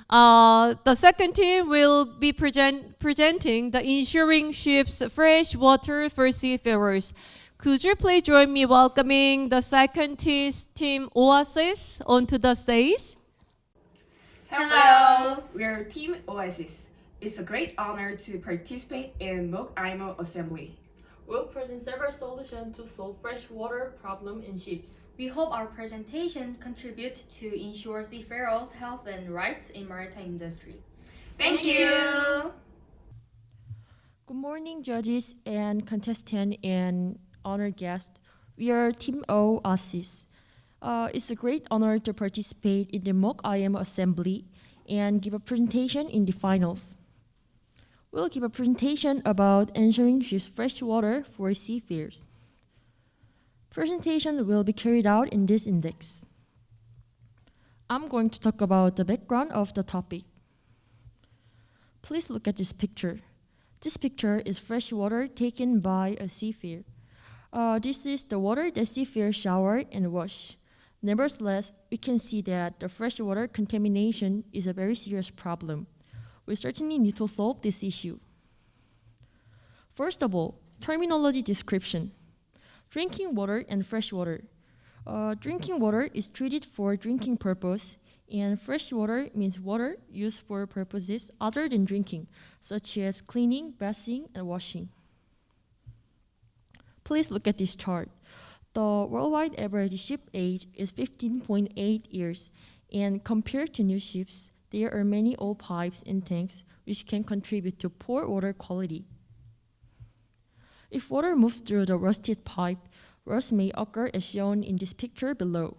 The second team will be presenting the ensuring ships fresh water for seafarers. Could you please join me welcoming the second team OaSeas onto the stage? Hello, we're Team OaSeas. It's a great honor to participate in MOOC-IMO assembly. We'll present several solutions to solve freshwater problem in ships. We hope our presentation contributes to ensure seafarers' health and rights in maritime industry. Thank you! Good morning, judges and contestants and honored guests. We are Team OaSeas. It's a great honor to participate in the MOOC-IMO assembly and give a presentation in the finals. We'll give a presentation about ensuring ships fresh water for seafarers. Presentation will be carried out in this index. I'm going to talk about the background of the topic. Please look at this picture. This picture is fresh water taken by a seafarer. This is the water that seafarers shower and wash. Nevertheless, we can see that the freshwater contamination is a very serious problem. We certainly need to solve this issue. First of all, terminology description. Drinking water and freshwater. Drinking water is treated for drinking purpose, and freshwater means water used for purposes other than drinking, such as cleaning, bathing, and washing. Please look at this chart. The worldwide average ship age is 15.8 years, and compared to new ships, there are many old pipes and tanks which can contribute to poor water quality. If water moves through the rusted pipe, rust may occur as shown in this picture below.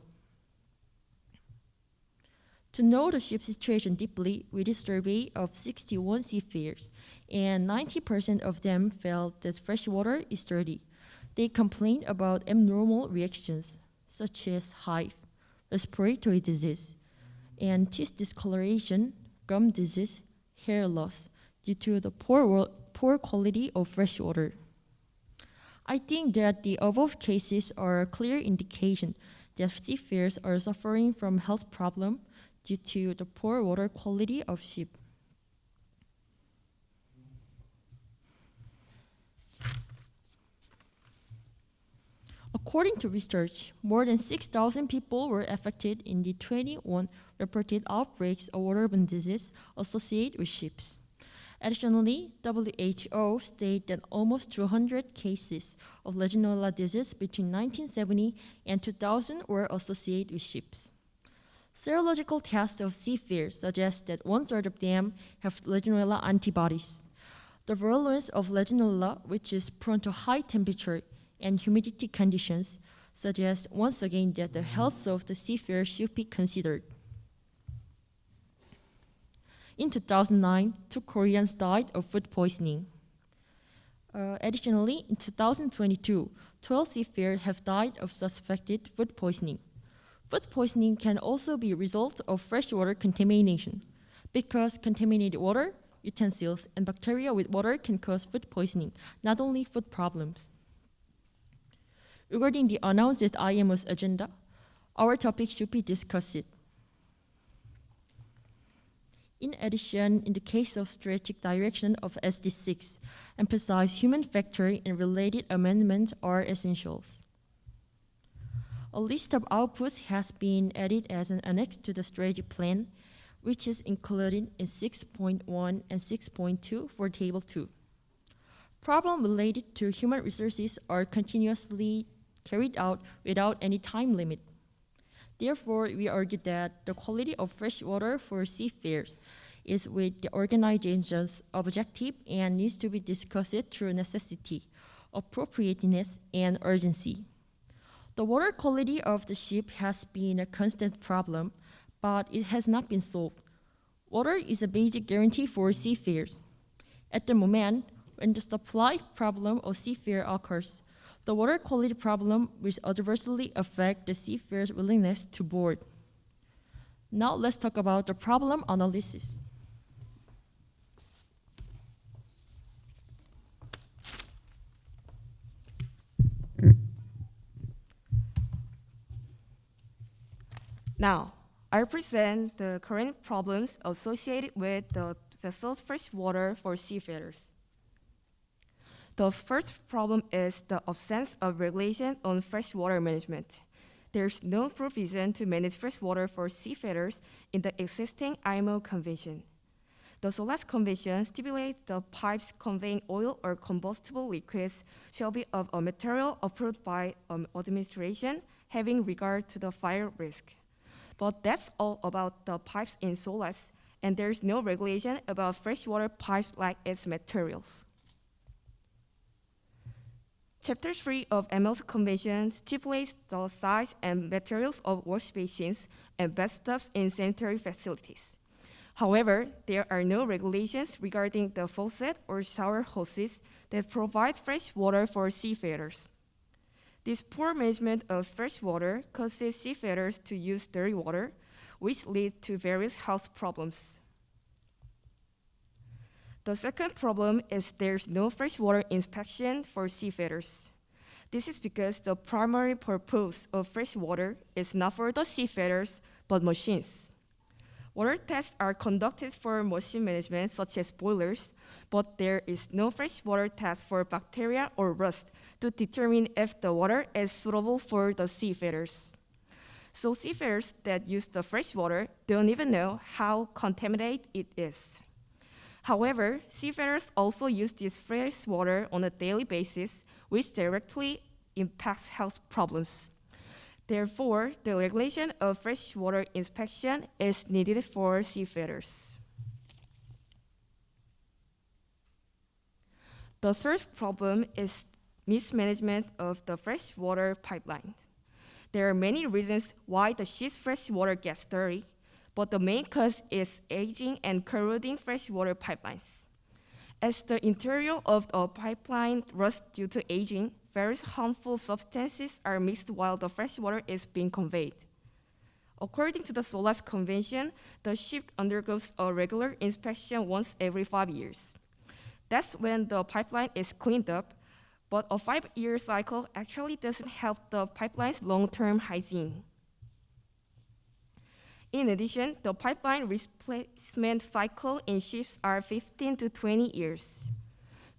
To know the ship's situation deeply, we did a survey of 61 seafarers, and 90% of them felt that fresh water is dirty. They complained about abnormal reactions, such as hive, respiratory disease, and teeth discoloration, gum disease, hair loss, due to the poor quality of fresh water. I think that the above cases are a clear indication that seafarers are suffering from health problems due to the poor water quality of ships. According to research, more than 6,000 people were affected in the 21 reported outbreaks of waterborne disease associated with ships. Additionally, WHO stated that almost 200 cases of Legionella disease between 1970 and 2000 were associated with ships. Serological tests of seafarers suggest that 1/3 of them have Legionella antibodies. The virulence of Legionella, which is prone to high temperature and humidity conditions, suggests once again that the health of the seafarers should be considered. In 2009, 2 Koreans died of food poisoning. Additionally, in 2022, 12 seafarers have died of suspected food poisoning. Food poisoning can also be a result of freshwater contamination, because contaminated water, utensils, and bacteria with water can cause food poisoning, not only food problems. Regarding the announced IMO's agenda, our topic should be discussed. In addition, in the case of strategic direction of SD6, emphasize human factor and related amendments are essentials. A list of outputs has been added as an annex to the strategy plan, which is included in 6.1 and 6.2 for Table 2. Problems related to human resources are continuously carried out without any time limit. Therefore, we argue that the quality of fresh water for seafarers is with the organization's objective and needs to be discussed through necessity, appropriateness, and urgency. The water quality of the ship has been a constant problem, but it has not been solved. Water is a basic guarantee for seafarers. At the moment, when the supply problem of seafarer occurs, the water quality problem will adversely affect the seafarers' willingness to board. Now let's talk about the problem analysis. Now, I present the current problems associated with the vessel's freshwater for seafarers. The first problem is the absence of regulation on freshwater management. There's no provision to manage freshwater for seafarers in the existing IMO convention. The SOLAS convention stipulates the pipes conveying oil or combustible liquids shall be of a material approved by administration having regard to the fire risk. But that's all about the pipes in SOLAS, and there's no regulation about freshwater pipes like its materials. Chapter 3 of ML's convention stipulates the size and materials of wash basins and bathtubs in sanitary facilities. However, there are no regulations regarding the faucet or shower hoses that provide fresh water for seafarers. This poor management of fresh water causes seafarers to use dirty water, which leads to various health problems. The second problem is there's no freshwater inspection for seafarers. This is because the primary purpose of freshwater is not for the seafarers, but machines. Water tests are conducted for machine management, such as boilers, but there is no freshwater test for bacteria or rust to determine if the water is suitable for the seafarers. So seafarers that use the freshwater don't even know how contaminated it is. However, seafarers also use this fresh water on a daily basis, which directly impacts health problems. Therefore, the regulation of freshwater inspection is needed for seafarers. The third problem is mismanagement of the freshwater pipeline. There are many reasons why the ship's freshwater gets dirty, but the main cause is aging and corroding freshwater pipelines. As the interior of a pipeline rusts due to aging, various harmful substances are mixed while the freshwater is being conveyed. According to the SOLAS Convention, the ship undergoes a regular inspection once every 5 years. That's when the pipeline is cleaned up, but a 5-year cycle actually doesn't help the pipeline's long-term hygiene. In addition, the pipeline replacement cycle in ships are 15 to 20 years.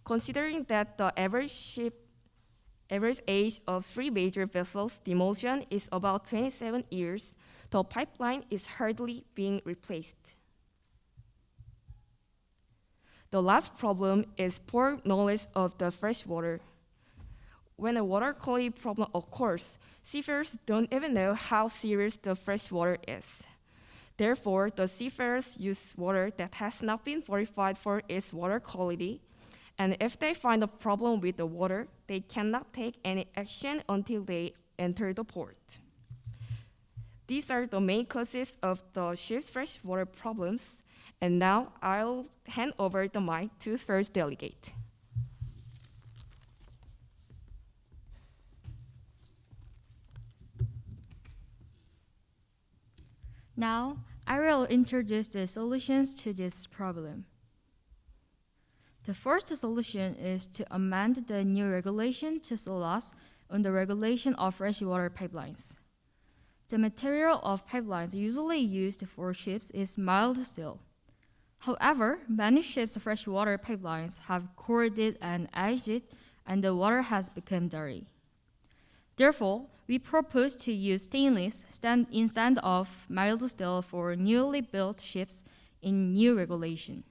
Considering that the average age of 3 major vessels demotion is about 27 years, the pipeline is hardly being replaced. The last problem is poor knowledge of the freshwater. When a water quality problem occurs, seafarers don't even know how serious the freshwater is. Therefore, the seafarers use water that has not been verified for its water quality, and if they find a problem with the water, they cannot take any action until they enter the port. These are the main causes of the ship's freshwater problems, and now I'll hand over the mic to first delegate. Now, I will introduce the solutions to this problem. The first solution is to amend the new regulation to SOLAS on the regulation of freshwater pipelines. The material of pipelines usually used for ships is mild steel. However, many ships' freshwater pipelines have corroded and aged, and the water has become dirty. Therefore, we propose to use stainless instead of mild steel for newly built ships in new regulation.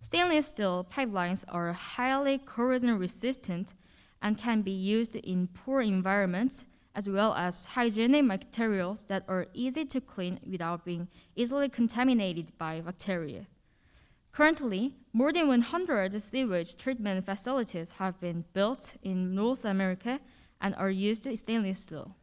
Stainless steel pipelines are highly corrosion resistant and can be used in poor environments, as well as hygienic materials that are easy to clean without being easily contaminated by bacteria. Currently, more than 100 sewage treatment facilities have been built in North America and are used stainless steel.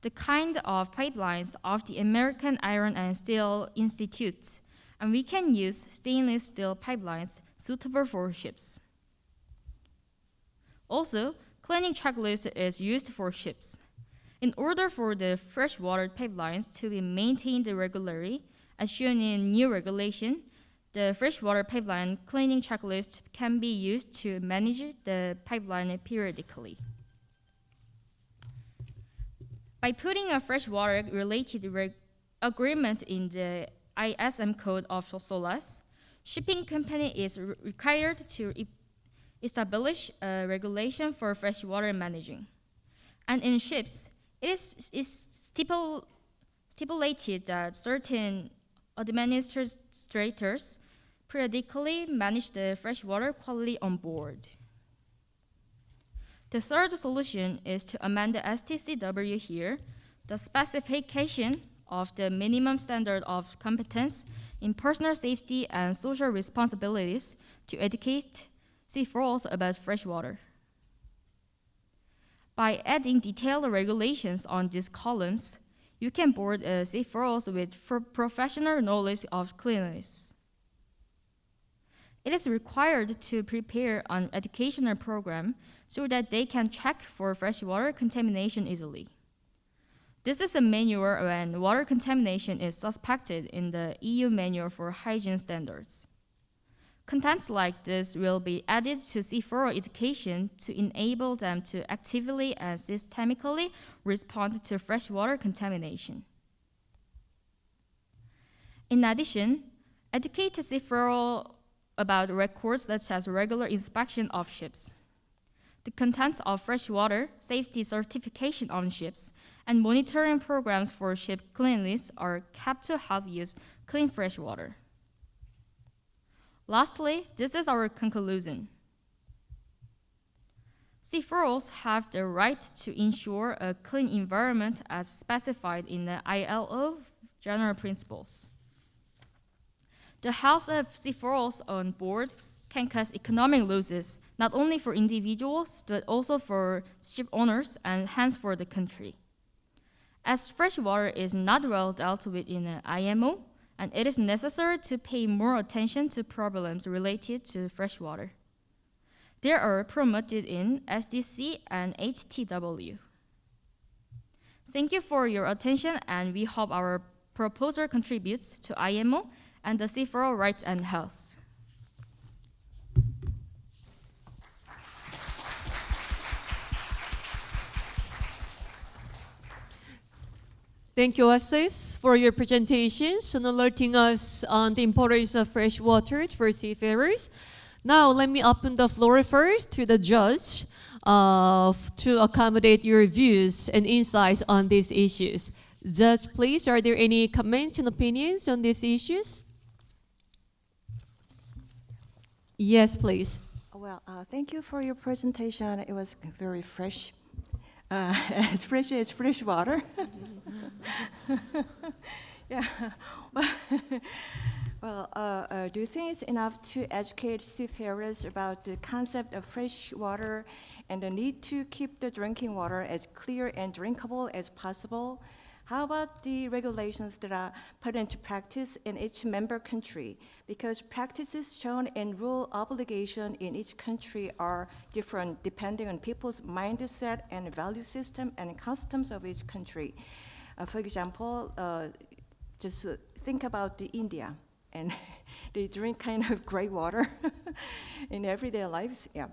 The kind of pipelines of the American Iron and Steel Institute, and we can use stainless steel pipelines suitable for ships. Also, cleaning checklist is used for ships. In order for the freshwater pipelines to be maintained regularly, as shown in new regulation, the freshwater pipeline cleaning checklist can be used to manage the pipeline periodically. By putting a freshwater-related agreement in the ISM code of SOLAS, shipping company is required to establish a regulation for freshwater managing. And in ships, it is stipulated that certain administrators periodically manage the freshwater quality on board. The third solution is to amend the STCW here, the specification of the minimum standard of competence in personal safety and social responsibilities to educate seafarers about freshwater. By adding detailed regulations on these columns, you can board seafarers with professional knowledge of cleanliness. It is required to prepare an educational program so that they can check for freshwater contamination easily. This is a manual when water contamination is suspected in the EU Manual for Hygiene Standards. Contents like this will be added to seafarer education to enable them to actively and systemically respond to freshwater contamination. In addition, educate seafarers about records such as regular inspection of ships, the contents of freshwater safety certification on ships, and monitoring programs for ship cleanliness are kept to help use clean freshwater. Lastly, this is our conclusion. Seafarers have the right to ensure a clean environment as specified in the ILO General Principles. The health of seafarers on board can cause economic losses, not only for individuals, but also for ship owners and hence for the country. As freshwater is not well dealt with in the IMO, and it is necessary to pay more attention to problems related to freshwater. They are promoted in SDC and HTW. Thank you for your attention, and we hope our proposal contributes to IMO and the seafarer rights and health. Thank you, OaSeas, for your presentations and alerting us on the importance of fresh water for seafarers. Now, let me open the floor first to the judge to accommodate your views and insights on these issues. Judge, please, are there any comments and opinions on these issues? Yes, please. Well, thank you for your presentation. It was very fresh, as fresh as fresh water. Yeah. Well, do you think it's enough to educate seafarers about the concept of fresh water and the need to keep the drinking water as clear and drinkable as possible? How about the regulations that are put into practice in each member country? Because practices shown in rule obligation in each country are different depending on people's mindset and value system and customs of each country. For example, just think about India, and they drink kind of gray water in everyday lives. Yeah.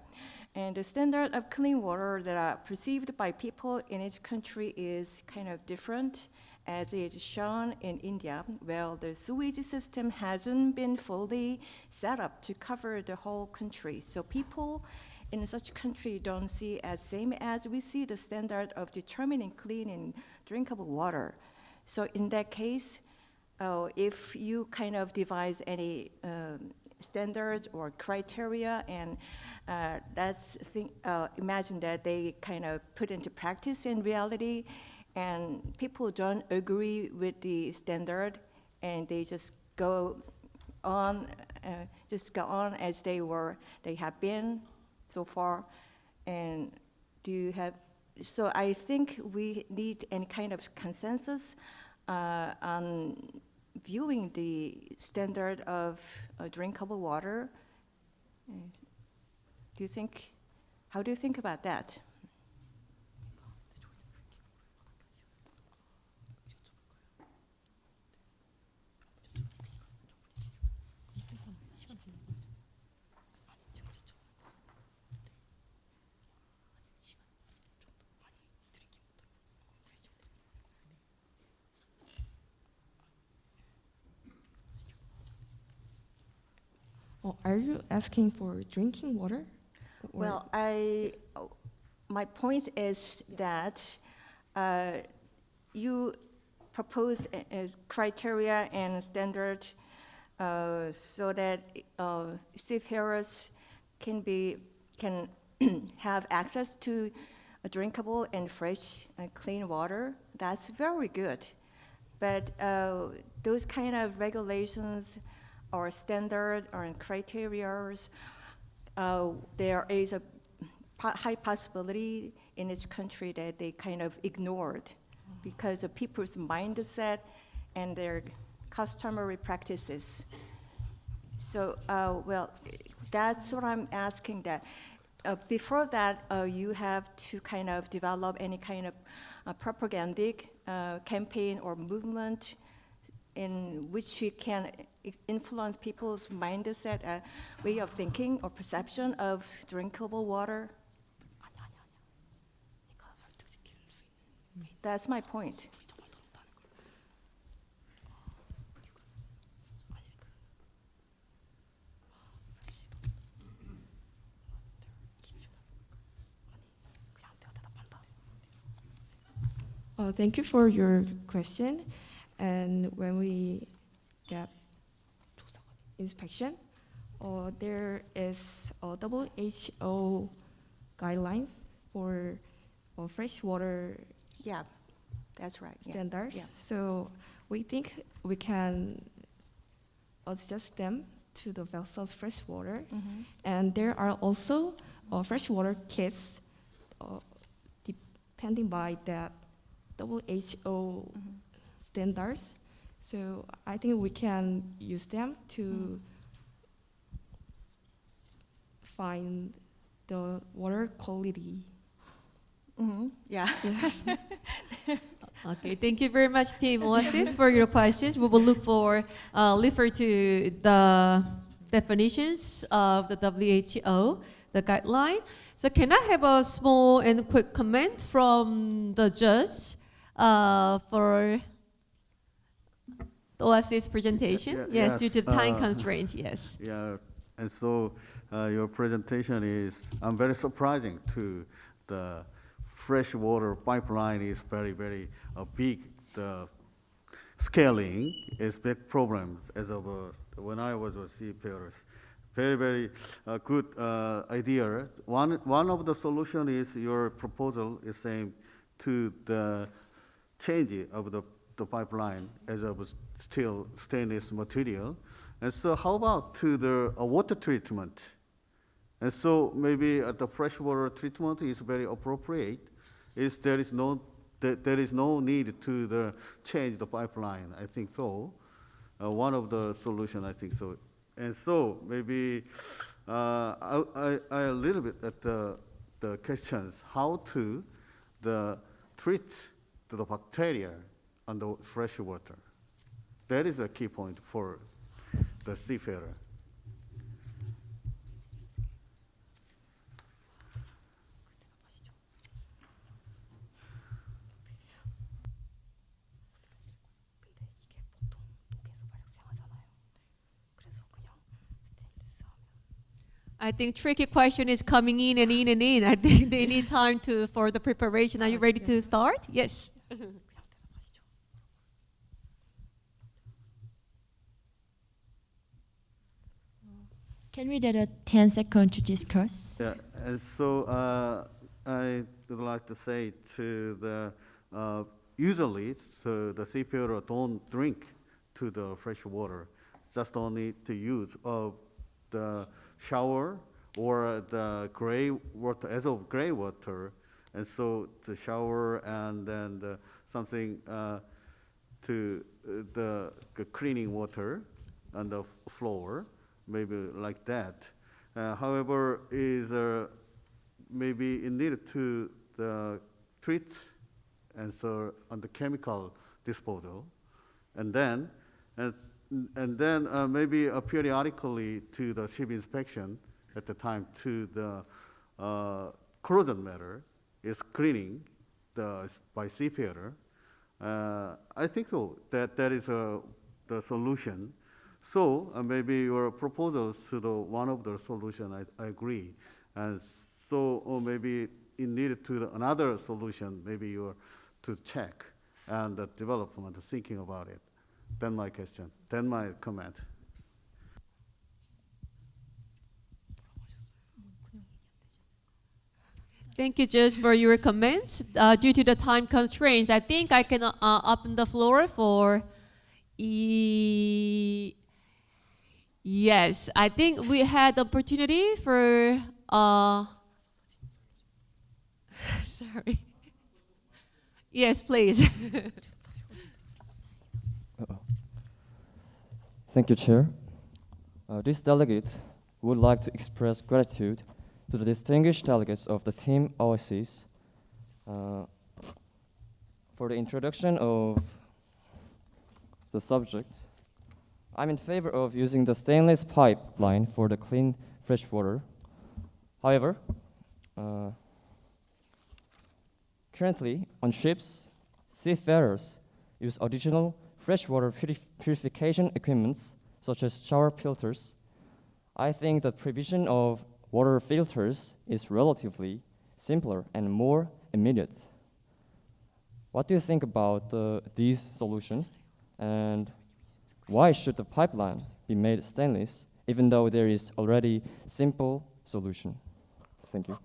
And the standard of clean water that are perceived by people in each country is kind of different, as is shown in India. Well, the sewage system hasn't been fully set up to cover the whole country. So people in such country don't see as same as we see the standard of determining clean and drinkable water. So in that case, if you kind of devise any standards or criteria, and imagine that they kind of put into practice in reality, and people don't agree with the standard, and they just go on as they have been so far. And so I think we need any kind of consensus on viewing the standard of drinkable water. How do you think about that? Oh, are you asking for drinking water? Or- Well, my point is that you propose a criteria and standard so that seafarers can have access to drinkable and fresh and clean water. That's very good. But those kind of regulations or standard or criteria, there is a high possibility in this country that they kind of ignored because of people's mindset and their customary practices. So, well, that's what I'm asking that. Before that, you have to kind of develop any kind of propagandic campaign or movement in which you can influence people's mindset, way of thinking or perception of drinkable water. That's my point. Thank you for your question. And when we get inspection, there is a WHO guidelines for freshwater Yeah, that's right. Yeah. standards. Yeah. So we think we can adjust them to the vessel's freshwater. Mhm. And there are also freshwater kits depending by that WHO standards. So I think we can use them to find the water quality. Yeah. Okay, thank you very much, Team OaSeas, for your questions. We will refer to the definitions of the WHO, the guideline. So can I have a small and quick comment from the judge for the OaSeas presentation? Yeah, Yes, due to the time yes, constraints, yes. Yeah, and so your presentation is very surprising to the freshwater pipeline is very, very big. The scaling is big problems as of when I was a seafarer. Very, very good idea. One of the solution is your proposal is saying to the change of the pipeline as of steel stainless material. And so how about to the water treatment? And so maybe the freshwater treatment is very appropriate. There is no need to change the pipeline. I think so. One of the solution, I think so. And so maybe I a little bit at the questions how to treat the bacteria on the fresh water. That is a key point for the seafarer. I think tricky question is coming in and in and in. I think they need time for the preparation. Are you ready to start? Yes. Can we get a 10 seconds to discuss? Yeah, and so I would like to say to the usually so the seafarer don't drink to the fresh water, just only to use of the shower or the gray water as of gray water, and so the shower and then something to the cleaning water on the floor. Maybe like that. However, is maybe it needed to treat and so on the chemical disposal, and then maybe periodically to the ship inspection at the time to the corrosion matter is cleaning by seafarer. I think so that is the solution So maybe your proposals to the one of the solution, I agree. And so or maybe it needed to another solution, maybe you're to check and the development, thinking about it. Then my question, then my comment. Thank you, Judge, for your comments. Due to the time constraints, I think I can open the floor for. Yes, I think we had the opportunity for. Sorry. Yes, please. Thank you, Chair. This delegate would like to express gratitude to the distinguished delegates of the team OaSeas for the introduction of the subject. I'm in favor of using the stainless pipeline for the clean fresh water. However, currently on ships, seafarers use additional freshwater purification equipments such as shower filters. I think the provision of water filters is relatively simpler and more immediate. What do you think about these solutions? And why should the pipeline be made stainless even though there is already simple solution? Thank you.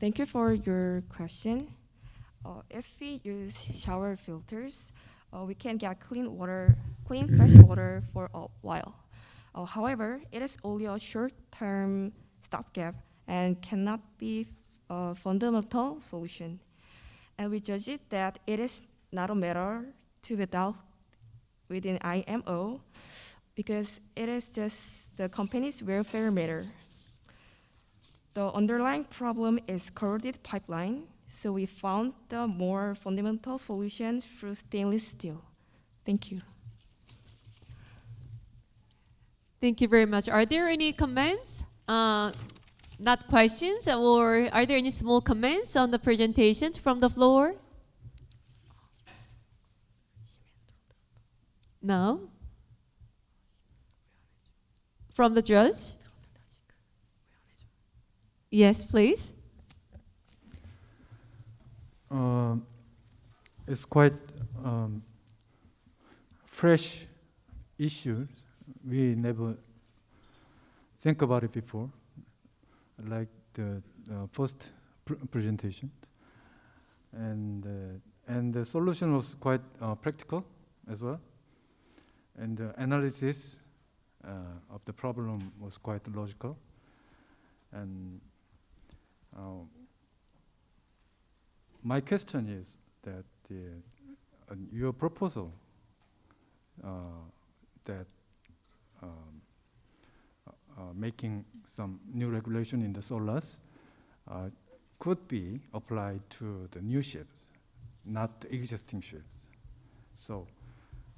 Thank you for your question. If we use shower filters, we can get clean fresh water for a while. However, it is only a short-term stopgap and cannot be a fundamental solution. And we judge it that it is not a matter to be dealt within IMO because it is just the company's welfare matter. The underlying problem is corroded pipeline, so we found the more fundamental solution through stainless steel. Thank you. Thank you very much. Are there any comments? Not questions, or are there any small comments on the presentations from the floor? No? From the judge? Yes, please. It's quite fresh issues. We never think about it before, like the first presentation, and the solution was quite practical as well, and the analysis of the problem was quite logical, and my question is that your proposal that making some new regulation in the SOLAS could be applied to the new ships, not the existing ships. So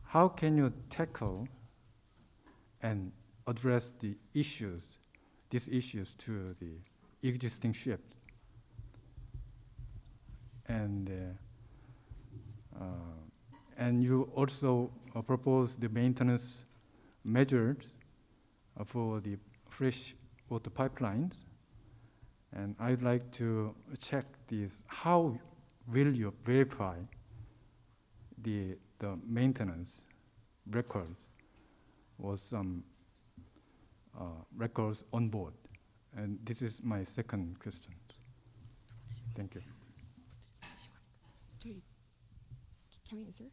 how can you tackle and address these issues to the existing ships? And you also propose the maintenance measures for the fresh water pipelines. And I'd like to check this. How will you verify the maintenance records or some records on board? And this is my second question. Thank you. Can we answer?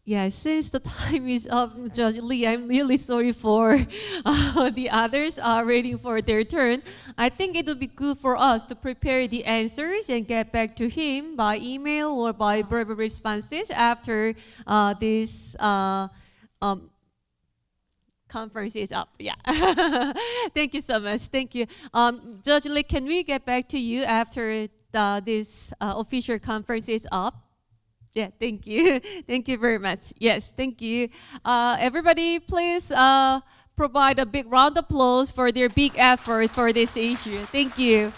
Yes, since the time is up, Judge Lee, I'm really sorry for the others waiting for their turn. I think it would be good for us to prepare the answers and get back to him by email or by verbal responses after this conference is up. Yeah. Thank you so much. Thank you. Judge Lee, can we get back to you after this official conference is up? Yeah, thank you. Thank you very much. Yes, thank you. Everybody, please provide a big round of applause for their big effort for this issue. Thank you.